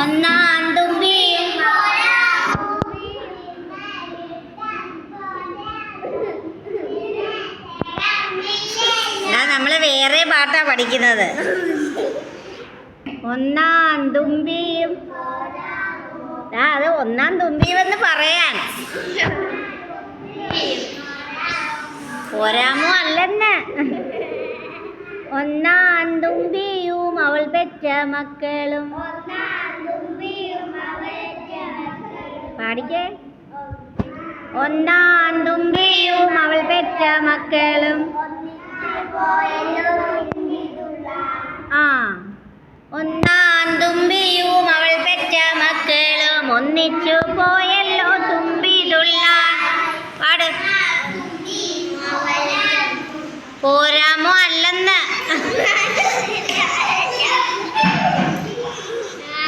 ഒന്നാം തുമ്പിയും നമ്മള് വേറെ പാട്ടാ പഠിക്കുന്നത്. ഒന്നാം തുമ്പിയും അത് ഒന്നാം തുമ്പിയുമെന്ന് പറയാൻ പോരാമോ അല്ലെന്ന്. ഒന്നാം തുമ്പിയും അവൾ പെറ്റ മക്കളും പാടിക്കേ. ഒന്നാം തുമ്പിയും അവൾ പെറ്റ മക്കളും ഒന്നാം തുമ്പിയും അവൾ പെറ്റ മക്കളും ഒന്നിച്ചു പോയി